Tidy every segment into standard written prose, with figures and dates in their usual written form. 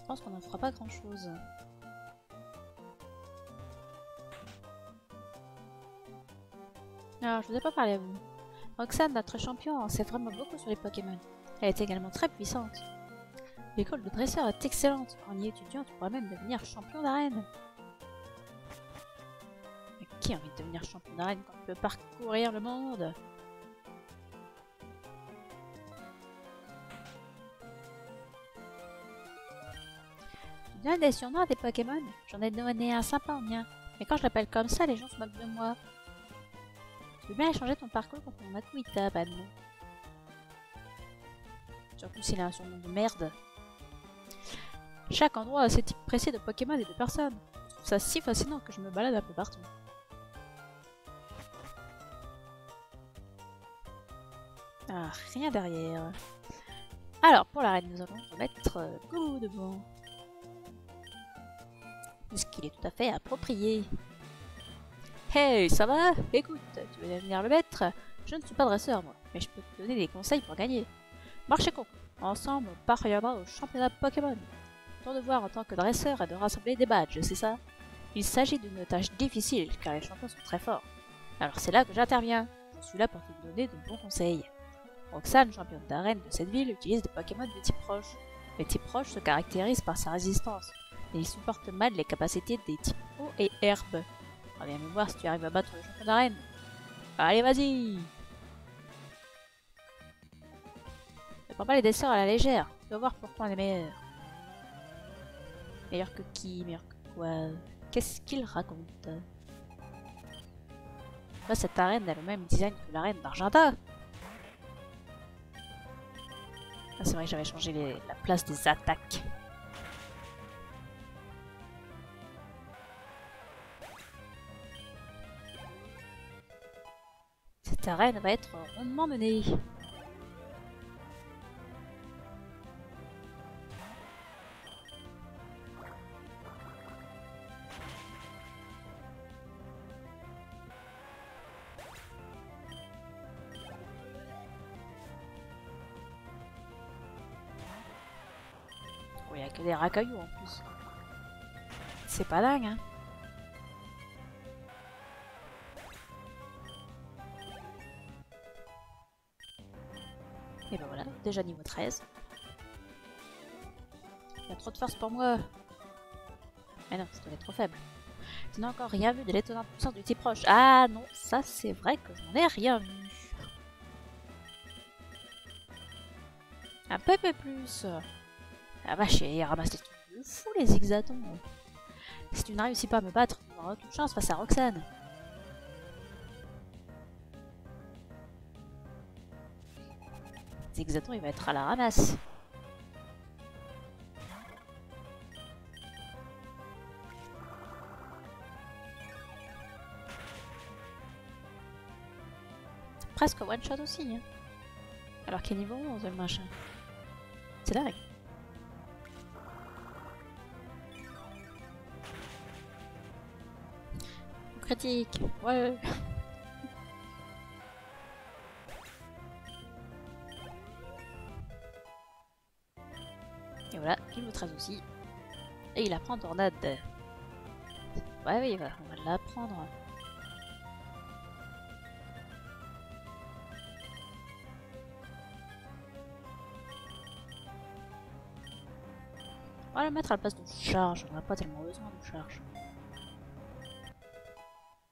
pense qu'on n'en fera pas grand chose. Alors, je vous ai pas parlé à vous. Roxane, notre champion, en sait vraiment beaucoup sur les Pokémon. Elle est également très puissante. L'école de dresseur est excellente. En y étudiant, tu pourras même devenir champion d'arène. Mais qui a envie de devenir champion d'arène quand tu peux parcourir le monde? Tu donnes des surnoms à des Pokémon? J'en ai donné un sympa au mien. Mais quand je l'appelle comme ça, les gens se moquent de moi. Tu peux bien échanger ton parcours contre mon Makuhita, Ban. Surtout s'il a un surnom de merde. Chaque endroit a ses types précis de Pokémon et de personnes. Je trouve ça si fascinant que je me balade un peu partout. Ah, rien derrière. Alors, pour l'arène, nous allons remettre Goulou devant. Puisqu'il est tout à fait approprié. Hey, ça va? Écoute, tu veux devenir le maître? Je ne suis pas dresseur, moi, mais je peux te donner des conseils pour gagner. Marchez con. Ensemble, on parviendra au championnat Pokémon. Ton devoir en tant que dresseur est de rassembler des badges, c'est ça? Il s'agit d'une tâche difficile, car les champions sont très forts. Alors c'est là que j'interviens. Je suis là pour te donner de bons conseils. Roxane, championne d'arène de cette ville, utilise des Pokémon de type roche. Les types roches se caractérisent par sa résistance, et ils supportent mal les capacités des types eau et herbe. Viens me voir si tu arrives à battre le champion d'arène. Allez, vas-y! Ne prends pas les dresseurs à la légère. Tu vas voir pourquoi on est meilleur. Meilleur que qui? Meilleur que quoi? Qu'est-ce qu'il raconte? Là, cette arène a le même design que l'arène d'Argenta. Ah, c'est vrai que j'avais changé la place des attaques. Cette arène va être rondement menée. Oh, il n'y a que des racailloux en plus. C'est pas dingue, hein. Et ben voilà, déjà niveau 13. Il y a trop de force pour moi. Mais non, c'est trop faible. Tu n'as encore rien vu de l'étonnante puissance du type roche. Ah non, ça c'est vrai que je n'en ai rien vu. Un peu plus. Ah vache, il ramasse des trucs de fou les Zigzatons. Si tu ne réussis pas à me battre, tu n'auras aucune chance face à Roxane. Zigzaton, il va être à la ramasse. Presque one shot aussi. Hein. Alors qu'il est niveau 11 le machin. C'est dingue. Critique. Ouais. Et voilà, niveau 13 aussi. Et il apprend Tornade. Ouais, oui, on va l'apprendre. On va le mettre à la place de charge, on n'a pas tellement besoin de charge.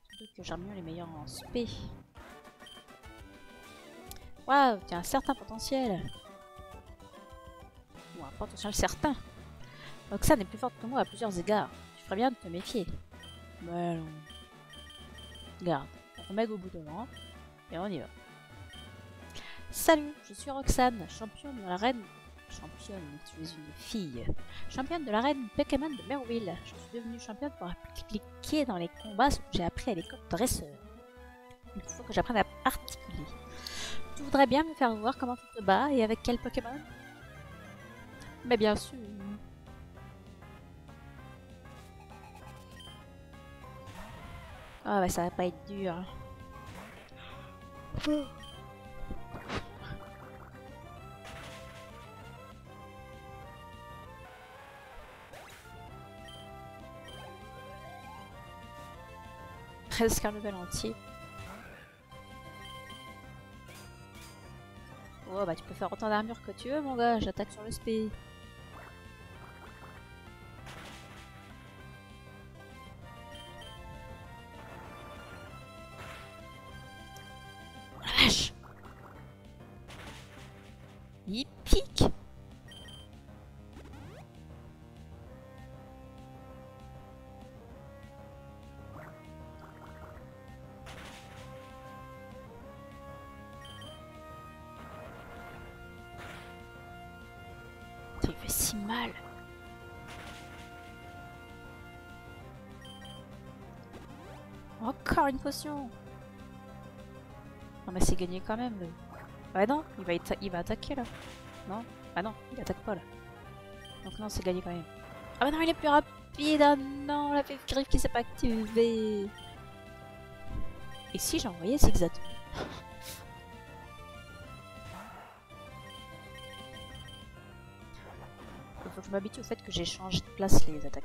Surtout que Charmion est meilleur en spé. Waouh, tu as un certain potentiel. Ou un potentiel certain. Roxane est plus forte que moi à plusieurs égards. Tu ferais bien de te méfier. Ouais, non. Garde, on met au bout de l'an et on y va. Salut, je suis Roxane, championne de l'arène. Championne, tu es une fille. Championne de l'arène Pokémon de Merville. Je suis devenue championne pour appliquer dans les combats ce que j'ai appris à l'école de dresseur. Il faut que j'apprenne à articuler. Tu voudrais bien me faire voir comment tu te bats et avec quel Pokémon? Mais bien sûr. Ah ouais, ça va pas être dur. Presque un level entier. Oh bah tu peux faire autant d'armure que tu veux mon gars, j'attaque sur le spé. Oh la vache! Il pique! Il fait si mal! Encore une potion! Non mais c'est gagné quand même. Ouais non, il va attaquer là. Non? Ah non, il attaque pas là. Donc non, c'est gagné quand même. Ah bah non, il est plus rapide! Ah non, la fée griffe qui s'est pas activée! Et si j'envoyais Zigzaton? Il faut que je m'habitue au fait que j'ai changé de place les attaques.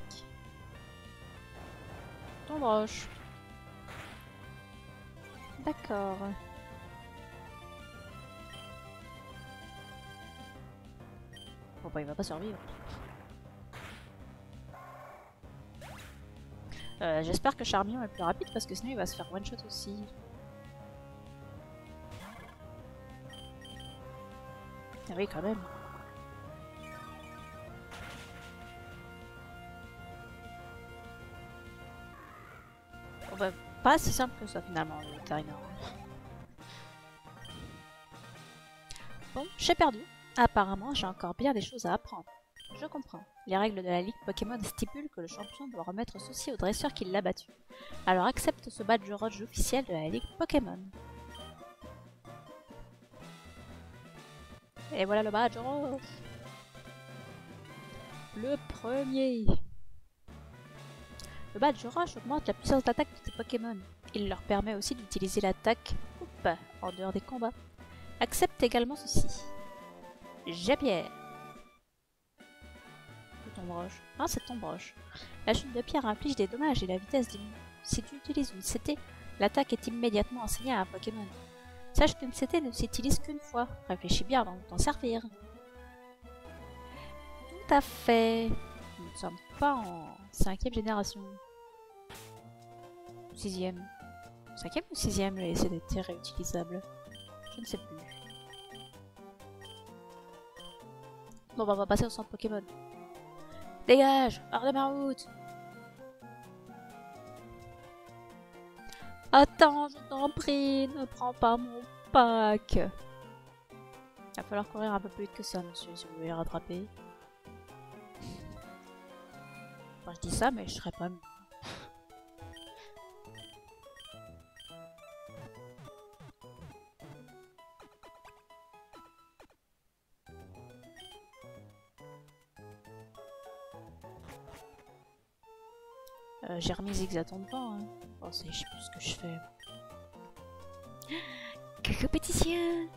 Tombe roche. D'accord. Bon bah il va pas survivre. J'espère que Charmillon est plus rapide parce que sinon il va se faire one shot aussi. Ah oui quand même. Bon bah pas si simple que ça finalement le vétérinaire. Bon, j'ai perdu. Apparemment j'ai encore bien des choses à apprendre. Je comprends. Les règles de la Ligue Pokémon stipulent que le champion doit remettre ceci au dresseur qui l'a battu. Alors accepte ce badge rouge officiel de la Ligue Pokémon. Et voilà le badge rouge. Le premier. Le badge rouge augmente la puissance d'attaque de tes Pokémon. Il leur permet aussi d'utiliser l'attaque coupe en dehors des combats. Accepte également ceci. Japierre. Roche. Ah, c'est ton broche. La chute de pierre inflige des dommages et la vitesse diminue. Si tu utilises une CT, l'attaque est immédiatement enseignée à un Pokémon. Sache qu'une CT ne s'utilise qu'une fois. Réfléchis bien avant de t'en servir. Tout à fait. Nous ne sommes pas en 5e génération. 6e. 5e ou 6e les CT réutilisables? Je ne sais plus. Bon, bah, on va passer au centre Pokémon. Dégage! Hors de ma route! Attends, je t'en prie, ne prends pas mon pack! Il va falloir courir un peu plus vite que ça, monsieur, si vous voulez rattraper. Enfin, je dis ça, mais je serais pas mieux. J'ai remis Zigzaton dedans, hein. Oh, je sais plus ce que je fais. Coucou petit chien!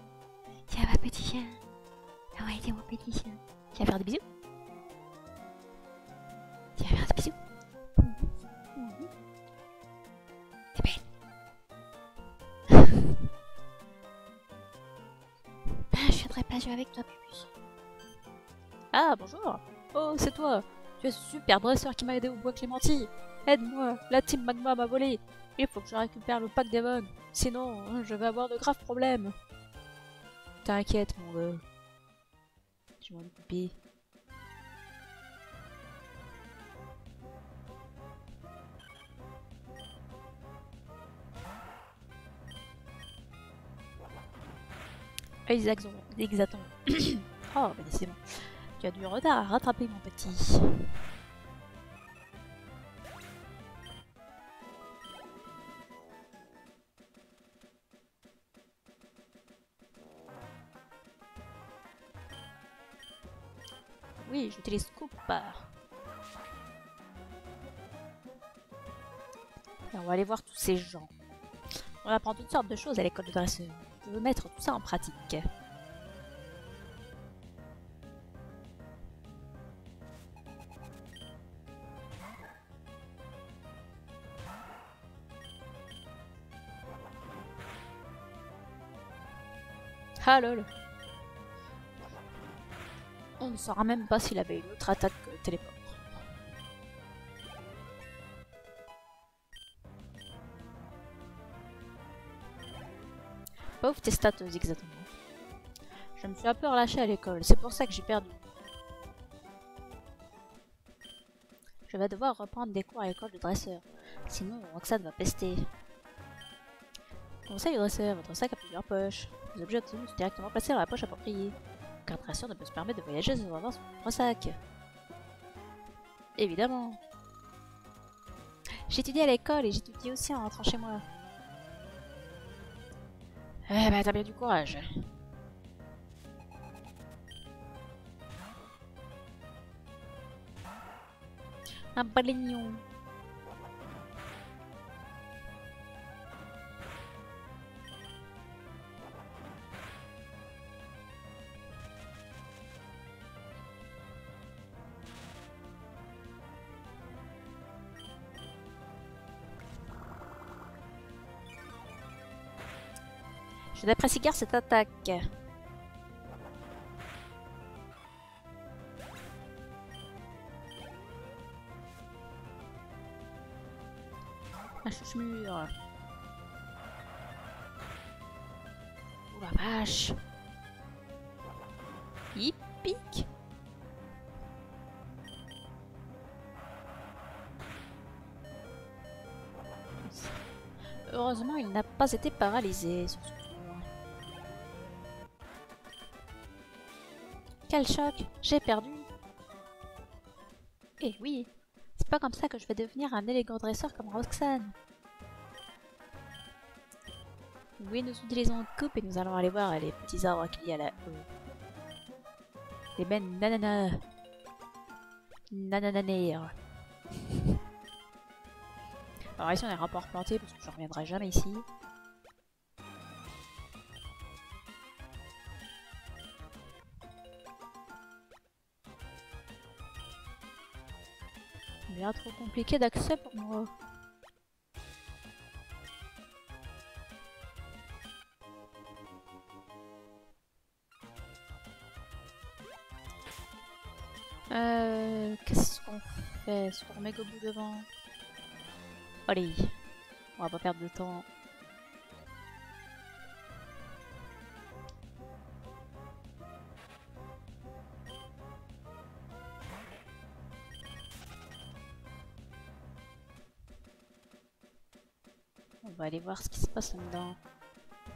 Ça va petit chien? Ah ouais, c'est mon petit chien. Tu vas faire des bisous? Tu vas faire des bisous? T'es belle! Je viendrai pas jouer avec toi plus. Ah, bonjour! Oh, c'est toi! Tu es ce super dresseur qui m'a aidé au bois Clémenti! Aide-moi, la team Magma m'a volé. Il faut que je récupère le pack Devon. Sinon, je vais avoir de graves problèmes. T'inquiète, mon gars. Je m'en occupe. Exacton. Oh, bah c'est bon. Tu as du retard à rattraper, mon petit. Oui, j'utilise coupe. Et on va aller voir tous ces gens. On apprend toutes sortes de choses à l'école de dresseur. Je veux mettre tout ça en pratique. Ah lol. On ne saura même pas s'il avait une autre attaque téléport. Pauvre tes stats exactement. Je me suis un peu relâché à l'école, c'est pour ça que j'ai perdu. Je vais devoir reprendre des cours à l'école de dresseur. Sinon, Roxane va pester. Conseil au dresseur, votre sac a plusieurs poches. Les objets obtenus sont directement placés dans la poche appropriée. Car le dresseur ne peut se permettre de voyager sans avoir son propre sac. Évidemment. J'étudie à l'école et j'étudie aussi en rentrant chez moi. Eh ben, t'as bien du courage. Un balignon. Je n'apprécie guère cette attaque. Un chouche-mur. Oh la vache. Il pique. Heureusement, il n'a pas été paralysé sur ce tour. Quel choc! J'ai perdu! Eh oui! C'est pas comme ça que je vais devenir un élégant dresseur comme Roxane. Oui, nous utilisons une coupe et nous allons aller voir les petits arbres qu'il y a là-haut. Les belles nananas. Nanananer. Alors ici on a un rapport planté parce que je reviendrai jamais ici. Bien trop compliqué d'accès pour moi. Qu'est-ce qu'on fait? Est-ce qu'on remet au bout devant? Allez, on va pas perdre de temps. On va aller voir ce qui se passe là-dedans.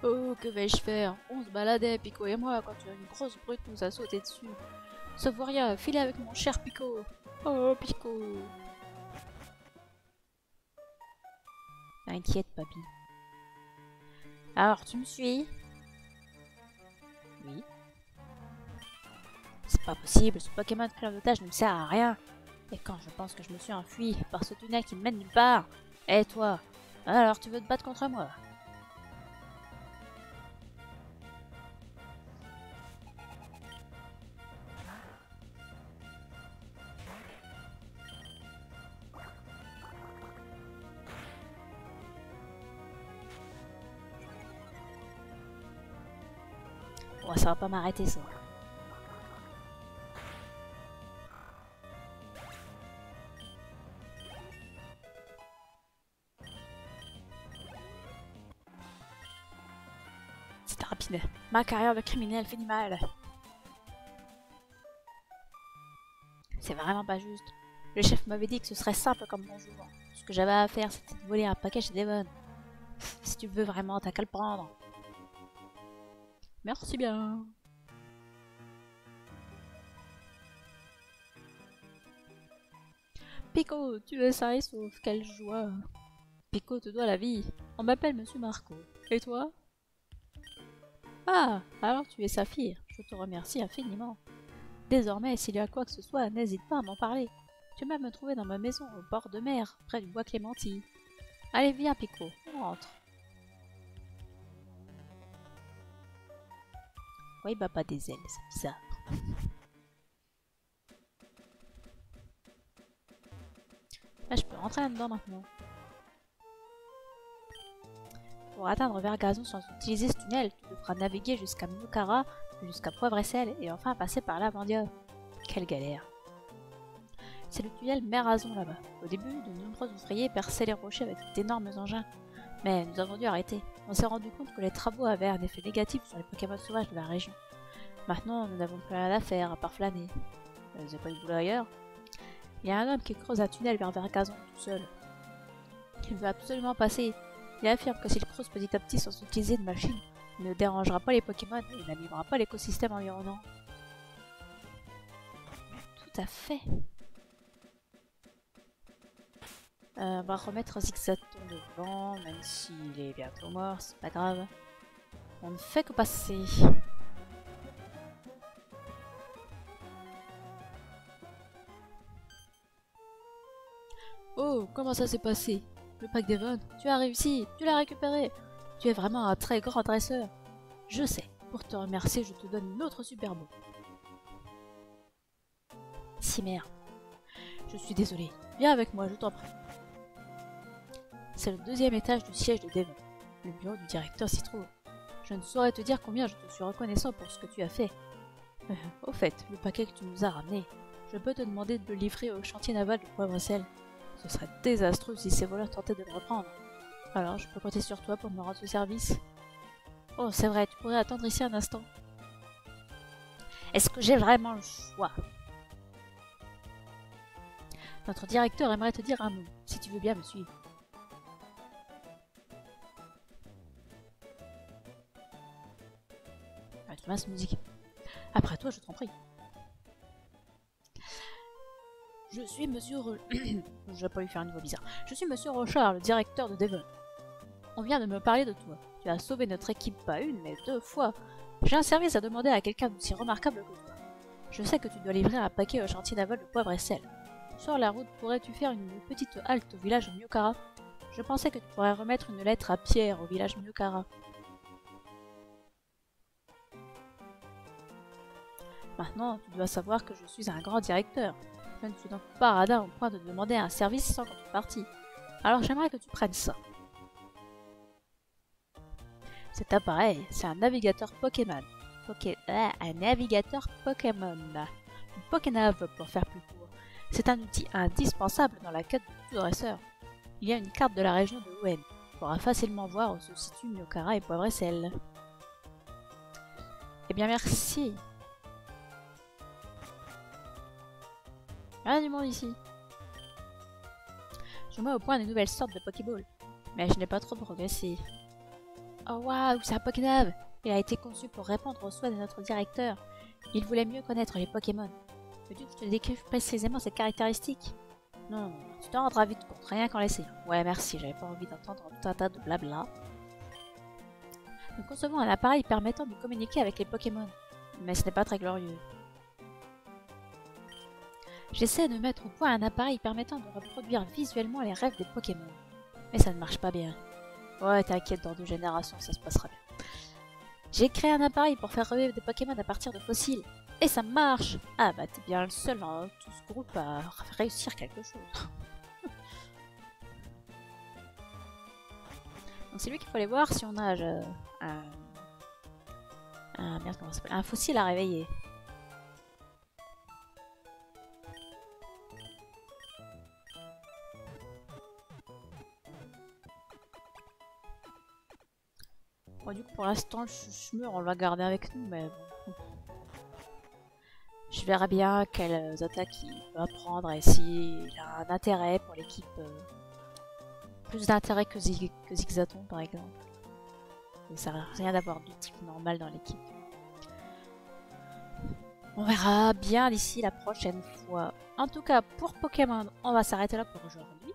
Oh, que vais-je faire? On se baladait, Pico et moi, quand une grosse brute nous a sauté dessus. Ça vaut rien, filez avec mon cher Pico. Oh, Pico. T'inquiète, papy. Alors, tu me suis? Oui. C'est pas possible, ce Pokémon pris en otage ne me sert à rien. Et quand je pense que je me suis enfui par ce tunnel qui me mène nulle part. Et toi? Alors tu veux te battre contre moi? Bon, ça va pas m'arrêter ça. C'était rapide. Ma carrière de criminel finit mal. C'est vraiment pas juste. Le chef m'avait dit que ce serait simple comme bonjour. Ce que j'avais à faire, c'était de voler un paquet chez Devon. Si tu veux vraiment, t'as qu'à le prendre. Merci bien. Pico, tu es sain et sauf, quelle joie. Pico te doit la vie. On m'appelle Monsieur Marco. Et toi? Ah, alors tu es Saphir. Je te remercie infiniment. Désormais, s'il y a quoi que ce soit, n'hésite pas à m'en parler. Tu vas me trouver dans ma maison au bord de mer, près du bois Clémentine. Allez, viens, Pico, on rentre. Oui, bah pas des ailes, c'est bizarre. Là, je peux rentrer là-dedans maintenant. pour atteindre Vergazon sans utiliser ce tunnel, tu devras naviguer jusqu'à Myokara, jusqu'à Poivre et Sel, et enfin passer par Lavandia. Quelle galère! C'est le tunnel Merazon là-bas. Au début, de nombreux ouvriers perçaient les rochers avec d'énormes engins. Mais nous avons dû arrêter. On s'est rendu compte que les travaux avaient un effet négatif sur les Pokémon sauvages de la région. Maintenant, nous n'avons plus rien à faire à part flâner. Vous n'avez pas de boulot ailleurs? Il y a un homme qui creuse un tunnel vers Vergazon tout seul. Il veut absolument passer. Il affirme que s'il creuse petit à petit sans utiliser de machine, il ne dérangera pas les Pokémon et n'abîmera pas l'écosystème environnant. Tout à fait. On va remettre Zigzaton devant, même s'il est bientôt mort, c'est pas grave. On ne fait que passer. Oh, comment ça s'est passé? Le pack Devon, tu as réussi, tu l'as récupéré. Tu es vraiment un très grand dresseur. Je sais, pour te remercier, je te donne une autre super boule. Cimère. Je suis désolée. Viens avec moi, je t'en prie. C'est le deuxième étage du siège de Devon. Le bureau du directeur s'y trouve. Je ne saurais te dire combien je te suis reconnaissant pour ce que tu as fait. Au fait, le paquet que tu nous as ramené, je peux te demander de le livrer au chantier naval de Poivre et Sel. Ce serait désastreux si ces voleurs tentaient de le reprendre. Alors, je peux compter sur toi pour me rendre ce service. Oh, c'est vrai, tu pourrais attendre ici un instant. Est-ce que j'ai vraiment le choix? Notre directeur aimerait te dire un mot, si tu veux bien me suivre. Ah, tu m'as cette musique. Après toi, je t'en prie. Je suis Monsieur Je vais pas lui faire une voix bizarre. Je suis Monsieur Rochard, le directeur de Devon. On vient de me parler de toi. Tu as sauvé notre équipe pas une, mais deux fois. J'ai un service à demander à quelqu'un d'aussi remarquable que toi. Je sais que tu dois livrer un paquet au chantier naval de Poivre et Sel. Sur la route, pourrais-tu faire une petite halte au village de Myokara? Je pensais que tu pourrais remettre une lettre à Pierre au village Myokara. Maintenant, tu dois savoir que je suis un grand directeur. Je ne suis donc pas radin au point de demander un service sans contrepartie. Alors j'aimerais que tu prennes ça. Cet appareil, c'est un navigateur Pokémon. Un navigateur Pokémon. Une Pokénave pour faire plus court. C'est un outil indispensable dans la quête de tout dresseur. Il y a une carte de la région de Hoenn. Tu pourras facilement voir où se situent Myokara et Poivre et Sel. Eh bien merci. Rien du monde ici. Je mets au point de nouvelles sortes de Pokéball, mais je n'ai pas trop progressé. Oh waouh, c'est un Pokénave! Il a été conçu pour répondre aux souhaits de notre directeur. Il voulait mieux connaître les Pokémon. Veux-tu que je te décrive précisément ses caractéristiques? Non, tu t'en rendras vite compte, rien qu'en laisser. Ouais, merci, j'avais pas envie d'entendre tout un tas de blabla. Nous concevons un appareil permettant de communiquer avec les Pokémon, mais ce n'est pas très glorieux. J'essaie de mettre au point un appareil permettant de reproduire visuellement les rêves des Pokémon. Mais ça ne marche pas bien. Ouais, t'inquiète, dans 2 générations, ça se passera bien. J'ai créé un appareil pour faire revivre des Pokémon à partir de fossiles. Et ça marche! Ah bah t'es bien le seul dans tout ce groupe à réussir quelque chose. Donc c'est lui qu'il faut aller voir si on a merde, comment ça s'appelle? Un fossile à réveiller. Bon, du coup, pour l'instant, le Chuchmur, on va garder avec nous, mais bon. Je verrai bien quelles attaques il va prendre et s'il a un intérêt pour l'équipe. Plus d'intérêt que Zigzaton, par exemple. Ça sert à rien d'avoir de type normal dans l'équipe. On verra bien d'ici la prochaine fois. En tout cas, pour Pokémon, on va s'arrêter là pour aujourd'hui.